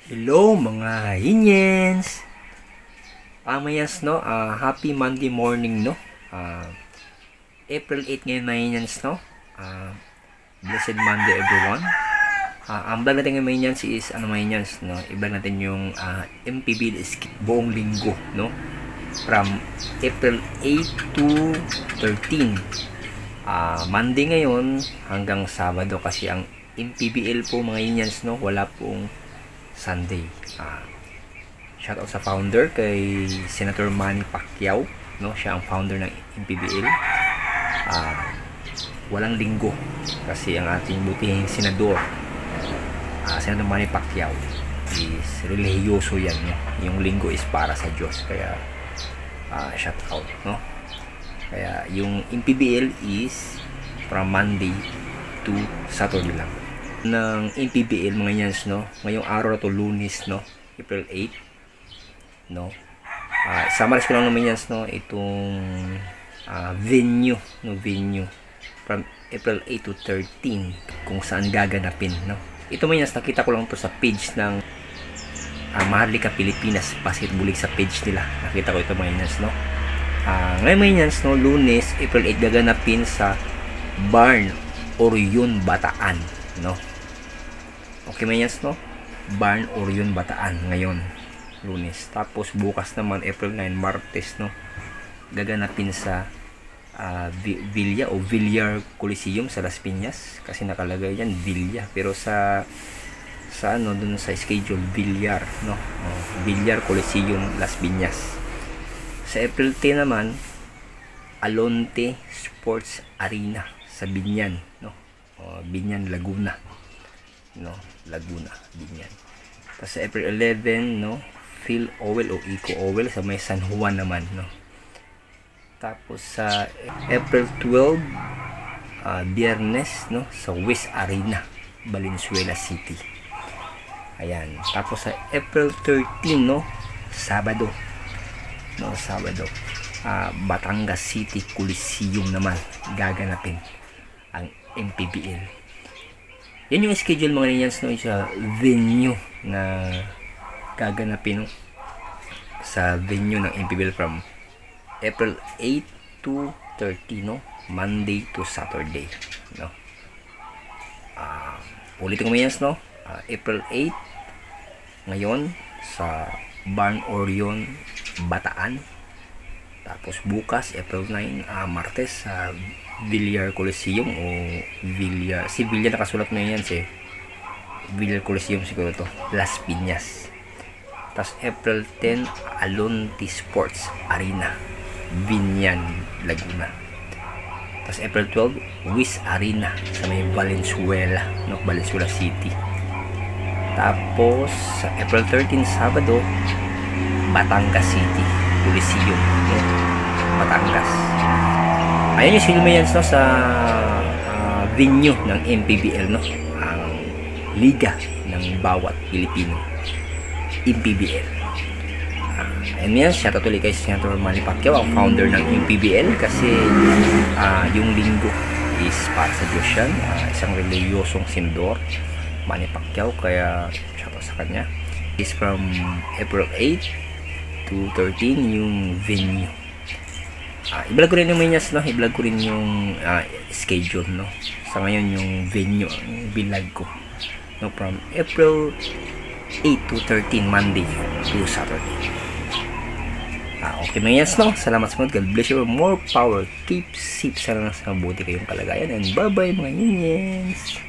Hello mga Yinyens! Mayans no, happy Monday morning no. April 8 ngayon mga Yinyens no. Blessed Monday everyone. Ang vlog natin ngayon mga Yinyens is mga Yinyens no. I-vlog natin yung MPB buong linggo no. From April 8 to 13. Monday ngayon hanggang Sabado kasi ang MPBL po mga Yinyens no, wala pong Sunday. Shoutout sa founder kay Senator Manny Pacquiao no, siya ang founder ng MPBL. Walang linggo kasi ang ating butihing senador, Senator Manny Pacquiao, is religyoso yan no? Yung linggo is para sa Diyos, kaya shoutout no. Kaya yung MPBL is from Monday to Saturday lang ng MPBL mga Yinyens no. Ngayong araw na to, Lunes no, April 8 no. Summarize ko lang naman Yinyens no, itong venue no, venue from April 8 to 13 kung saan gaganapin no. Ito mga Yinyens, nakita ko lang to sa page ng Maharlika Pilipinas Basketball League, sa page nila nakita ko ito mga Yinyens no. Ngayon mga Yinyens no, Lunes April 8 gaganapin sa Barn Orion Bataan no. Okay mga Yinyens no, Barn Orion Bataan ngayon Lunes. Tapos bukas naman April 9 Martes no, gaganapin sa Villa o Villar Coliseum sa Las Piñas, kasi nakalagay diyan Villa pero sa ano dun sa schedule Villar no, Villar Coliseum Las Piñas. Sa April 10 naman Alonte Sports Arena sa Binyan no, Binyan Laguna no, Laguna Binyan. Tapos sa April 11 no, Phil Owel o Eco Owel sa may San Juan naman no. Tapos sa April 12 Biyernes no, sa West Arena Valenzuela City. Ayan. Tapos sa April 13 no, Sabado no, Sabado Batangas City Coliseum naman gaganapin ang MPBL. Yan yung schedule mga Yinyens no, sa venue na gaganapin no, sa venue ng MPBL from April 8 to 30 no, Monday to Saturday no. Ulitin ko mga Yinyens no, April 8 ngayon sa Barn Orion Bataan. Tapos bukas April 9 Martes sa Villar Coliseum o Villar, si Villar nakasulat na yan si Villar Coliseum siguro to, Las Piñas. Tapos April 10 Alonte Sports Arena Binyan Laguna. Tapos April 12 West Arena sa may Valenzuela no, Valenzuela City. Tapos sa April 13 Sabado Batangas City Coliseum no, Batangas. Ayan yung silma yan no, sa venue ng MPBL no, ang liga ng bawat Pilipino, MPBL. Ayan yan, shoutout ulit kay Senator Manny Pacquiao, ang founder ng MPBL, kasi yung linggo is para sa Diyos yan, isang reliyosong senador Manny Pacquiao, kaya shoutout sa kanya. Is from April 8 to 13 yung venue. I-vlog ko rin yung Yinyens no, i-vlog ko rin yung schedule no. Sa ngayon yung venue ang bilag ko no, from April 8 to 13 Monday to Saturday. Okay mga Yinyens no, salamat sa mga. God bless you, more power, keep safe, sana sa mabuti kayong kalagayan, and bye bye mga Yinyens.